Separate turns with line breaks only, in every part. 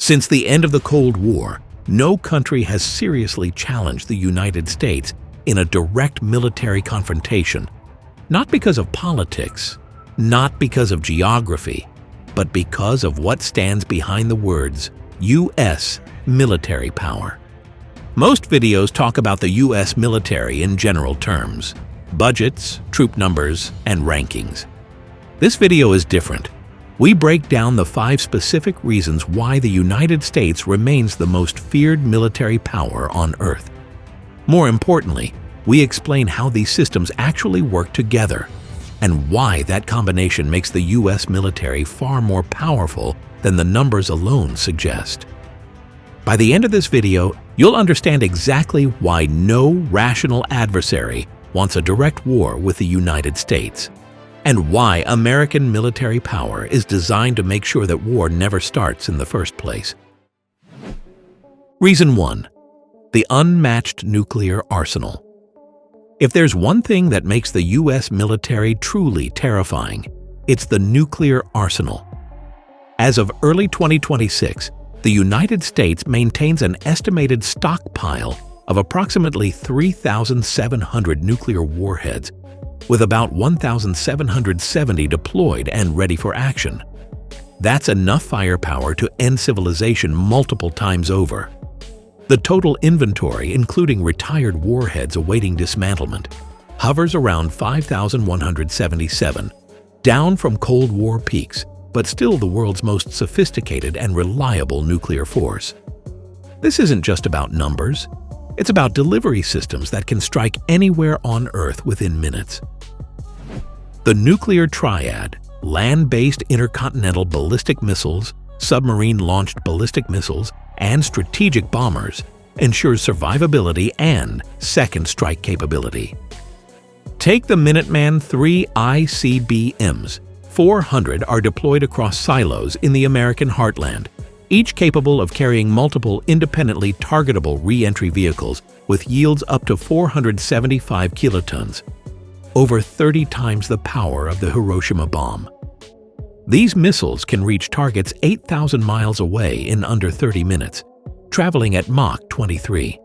Since the end of the Cold War, no country has seriously challenged the United States in a direct military confrontation, not because of politics, not because of geography, but because of what stands behind the words U.S. military power. Most videos talk about the U.S. military in general terms: budgets, troop numbers, and rankings. This video is different. We break down the 5 specific reasons why the United States remains the most feared military power on Earth. More importantly, we explain how these systems actually work together and why that combination makes the U.S. military far more powerful than the numbers alone suggest. By the end of this video, you'll understand exactly why no rational adversary wants a direct war with the United States, and why American military power is designed to make sure that war never starts in the first place. Reason 1. The unmatched nuclear arsenal. If there's one thing that makes the U.S. military truly terrifying, it's the nuclear arsenal. As of early 2026, the United States maintains an estimated stockpile of approximately 3,700 nuclear warheads, with about 1,770 deployed and ready for action. That's enough firepower to end civilization multiple times over. The total inventory, including retired warheads awaiting dismantlement, hovers around 5,177, down from Cold War peaks, but still the world's most sophisticated and reliable nuclear force. This isn't just about numbers. It's about delivery systems that can strike anywhere on Earth within minutes. The nuclear triad, land-based intercontinental ballistic missiles, submarine-launched ballistic missiles, and strategic bombers, ensures survivability and second strike capability. Take the Minuteman III ICBMs. 400 are deployed across silos in the American heartland, each capable of carrying multiple independently targetable re-entry vehicles with yields up to 475 kilotons, over 30 times the power of the Hiroshima bomb. These missiles can reach targets 8,000 miles away in under 30 minutes, traveling at Mach 23.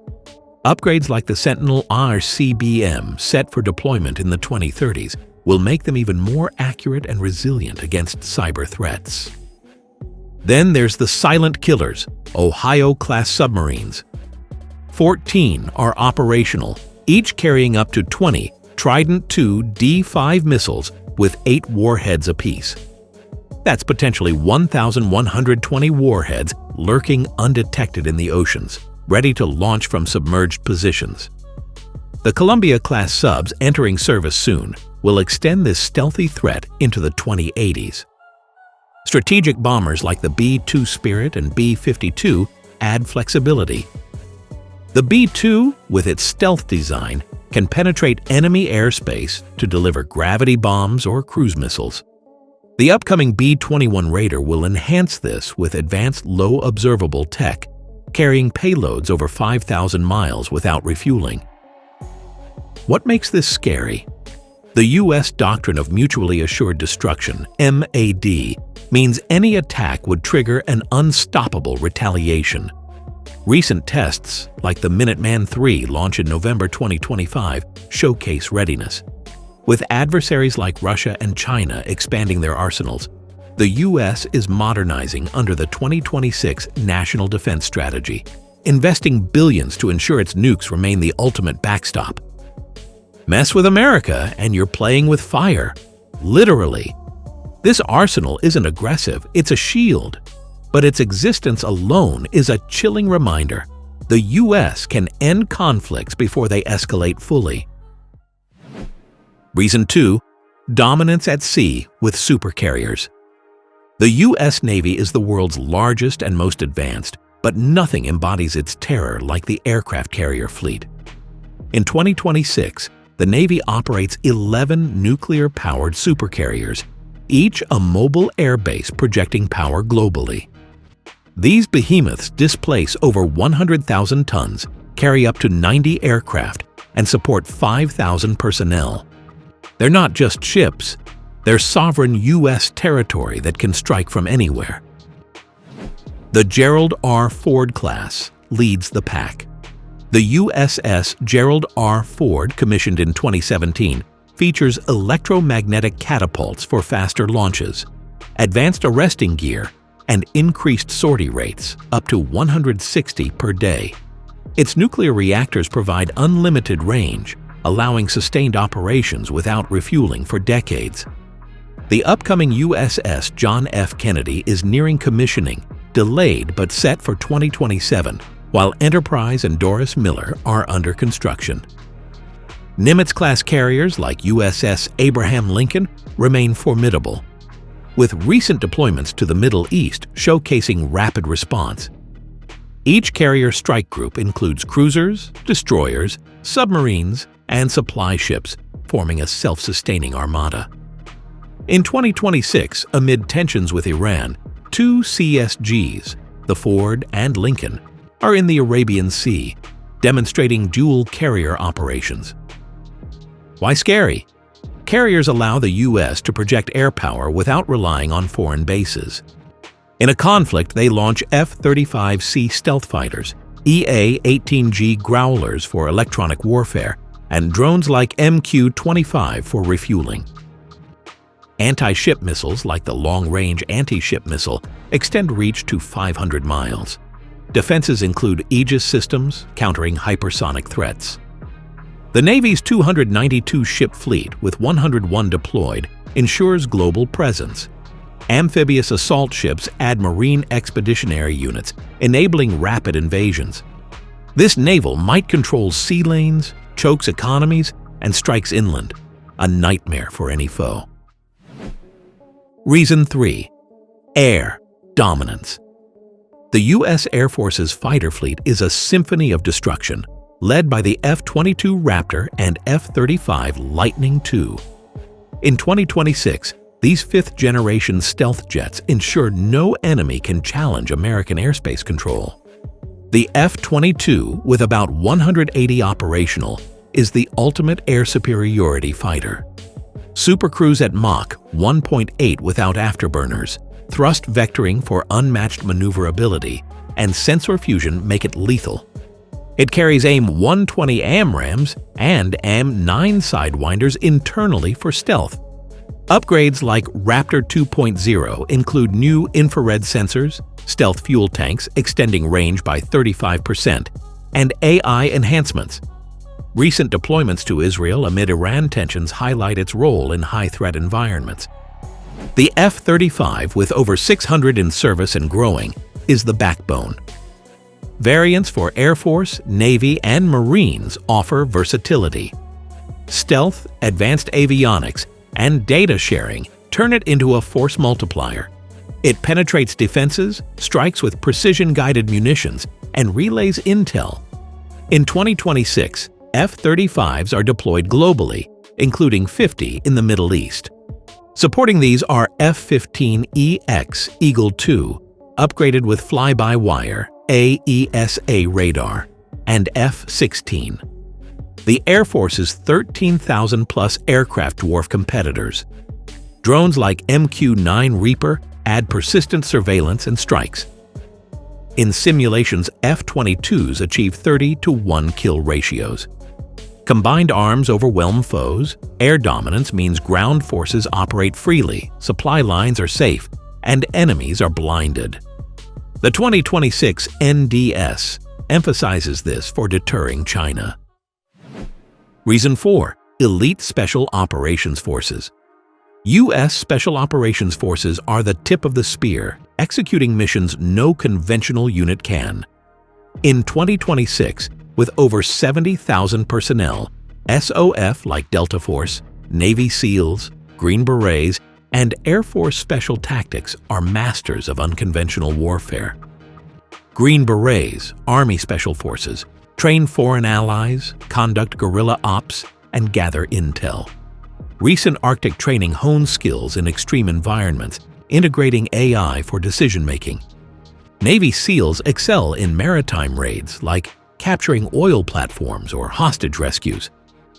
Upgrades like the Sentinel RCBM, set for deployment in the 2030s, will make them even more accurate and resilient against cyber threats. Then there's the Silent Killers, Ohio-class submarines. 14 are operational, each carrying up to 20 Trident II D5 missiles with 8 warheads apiece. That's potentially 1,120 warheads lurking undetected in the oceans, ready to launch from submerged positions. The Columbia-class subs entering service soon will extend this stealthy threat into the 2080s. Strategic bombers like the B-2 Spirit and B-52 add flexibility. The B-2, with its stealth design, can penetrate enemy airspace to deliver gravity bombs or cruise missiles. The upcoming B-21 Raider will enhance this with advanced low-observable tech, carrying payloads over 5,000 miles without refueling. What makes this scary? The U.S. Doctrine of Mutually Assured Destruction, MAD, means any attack would trigger an unstoppable retaliation. Recent tests, like the Minuteman III launch in November 2025, showcase readiness. With adversaries like Russia and China expanding their arsenals, the U.S. is modernizing under the 2026 National Defense Strategy, investing billions to ensure its nukes remain the ultimate backstop. Mess with America and you're playing with fire. Literally. This arsenal isn't aggressive, it's a shield. But its existence alone is a chilling reminder: the U.S. can end conflicts before they escalate fully. Reason 2. Dominance at sea with supercarriers. The U.S. Navy is the world's largest and most advanced, but nothing embodies its terror like the aircraft carrier fleet. In 2026, the Navy operates 11 nuclear-powered supercarriers, each a mobile airbase projecting power globally. These behemoths displace over 100,000 tons, carry up to 90 aircraft, and support 5,000 personnel. They're not just ships, they're sovereign U.S. territory that can strike from anywhere. The Gerald R. Ford class leads the pack. The USS Gerald R. Ford, commissioned in 2017, features electromagnetic catapults for faster launches, advanced arresting gear, and increased sortie rates, up to 160 per day. Its nuclear reactors provide unlimited range, allowing sustained operations without refueling for decades. The upcoming USS John F. Kennedy is nearing commissioning, delayed but set for 2027, while Enterprise and Doris Miller are under construction. Nimitz-class carriers like USS Abraham Lincoln remain formidable, with recent deployments to the Middle East showcasing rapid response. Each carrier strike group includes cruisers, destroyers, submarines, and supply ships, forming a self-sustaining armada. In 2026, amid tensions with Iran, two CSGs, the Ford and Lincoln, are in the Arabian Sea, demonstrating dual carrier operations. Why scary? Carriers allow the U.S. to project air power without relying on foreign bases. In a conflict, they launch F-35C stealth fighters, EA-18G Growlers for electronic warfare, and drones like MQ-25 for refueling. Anti-ship missiles like the long-range anti-ship missile extend reach to 500 miles. Defenses include Aegis systems, countering hypersonic threats. The Navy's 292-ship fleet, with 101 deployed, ensures global presence. Amphibious assault ships add marine expeditionary units, enabling rapid invasions. This naval might control sea lanes, chokes economies, and strikes inland, a nightmare for any foe. Reason 3. Air dominance. The U.S. Air Force's fighter fleet is a symphony of destruction, led by the F-22 Raptor and F-35 Lightning II. In 2026, these fifth-generation stealth jets ensure no enemy can challenge American airspace control. The F-22, with about 180 operational, is the ultimate air superiority fighter. Supercruise at Mach 1.8 without afterburners, thrust vectoring for unmatched maneuverability, and sensor fusion make it lethal. It carries AIM-120 AMRAAMs and AIM-9 Sidewinders internally for stealth. Upgrades like Raptor 2.0 include new infrared sensors, stealth fuel tanks extending range by 35%, and AI enhancements. Recent deployments to Israel amid Iran tensions highlight its role in high-threat environments. The F-35, with over 600 in service and growing, is the backbone. Variants for Air Force, Navy, and Marines offer versatility. Stealth, advanced avionics, and data sharing turn it into a force multiplier. It penetrates defenses, strikes with precision-guided munitions, and relays intel. In 2026, F-35s are deployed globally, including 50 in the Middle East. Supporting these are F-15EX Eagle II, upgraded with fly-by-wire AESA radar, and F-16. The Air Force's 13,000-plus aircraft dwarf competitors. Drones like MQ-9 Reaper add persistent surveillance and strikes. In simulations, F-22s achieve 30-to-1 kill ratios. Combined arms overwhelm foes, air dominance means ground forces operate freely, supply lines are safe, and enemies are blinded. The 2026 NDS emphasizes this for deterring China. Reason 4. Elite Special Operations Forces. U.S. Special Operations Forces are the tip of the spear, executing missions no conventional unit can. In 2026, with over 70,000 personnel, SOF like Delta Force, Navy SEALs, Green Berets, and Air Force Special Tactics are masters of unconventional warfare. Green Berets, Army Special Forces, train foreign allies, conduct guerrilla ops, and gather intel. Recent Arctic training hones skills in extreme environments, integrating AI for decision-making. Navy SEALs excel in maritime raids like capturing oil platforms or hostage rescues.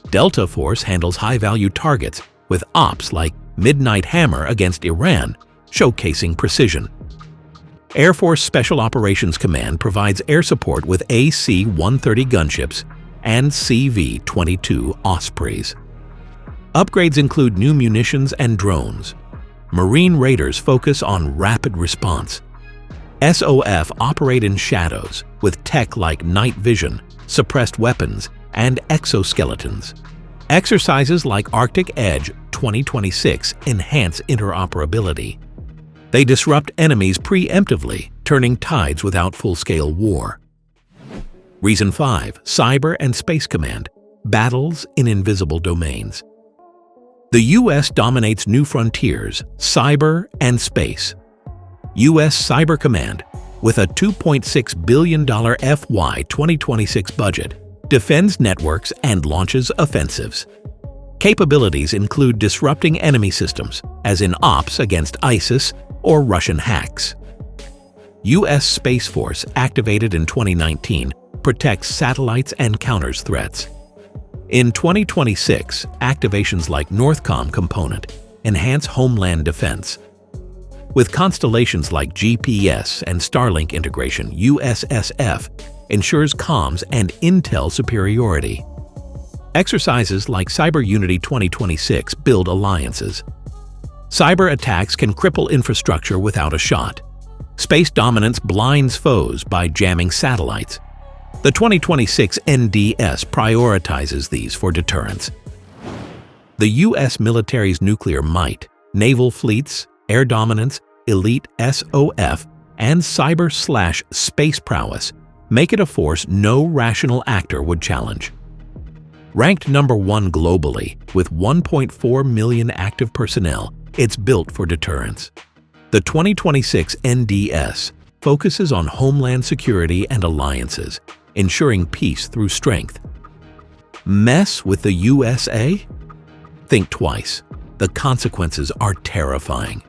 Delta Force handles high-value targets with ops like Midnight Hammer against Iran, showcasing precision. Air Force Special Operations Command provides air support with AC-130 gunships and CV-22 Ospreys. Upgrades include new munitions and drones. Marine Raiders focus on rapid response. SOF operate in shadows with tech like night vision, suppressed weapons, and exoskeletons. Exercises like Arctic Edge 2026 enhance interoperability. They disrupt enemies preemptively, turning tides without full-scale war. Reason 5. Cyber and Space Command. Battles in invisible domains. The U.S. dominates new frontiers, cyber and space. U.S. Cyber Command, with a $2.6 billion FY 2026 budget, defends networks and launches offensives. Capabilities include disrupting enemy systems, as in ops against ISIS or Russian hacks. U.S. Space Force, activated in 2019, protects satellites and counters threats. In 2026, activations like Northcom Component enhance homeland defense. With constellations like GPS and Starlink integration, USSF ensures comms and intel superiority. Exercises like Cyber Unity 2026 build alliances. Cyber attacks can cripple infrastructure without a shot. Space dominance blinds foes by jamming satellites. The 2026 NDS prioritizes these for deterrence. The U.S. military's nuclear might, naval fleets, air dominance, elite SOF, and cyber/space prowess make it a force no rational actor would challenge. Ranked number 1 globally, with 1.4 million active personnel, it's built for deterrence. The 2026 NDS focuses on homeland security and alliances, ensuring peace through strength. Mess with the USA? Think twice. The consequences are terrifying.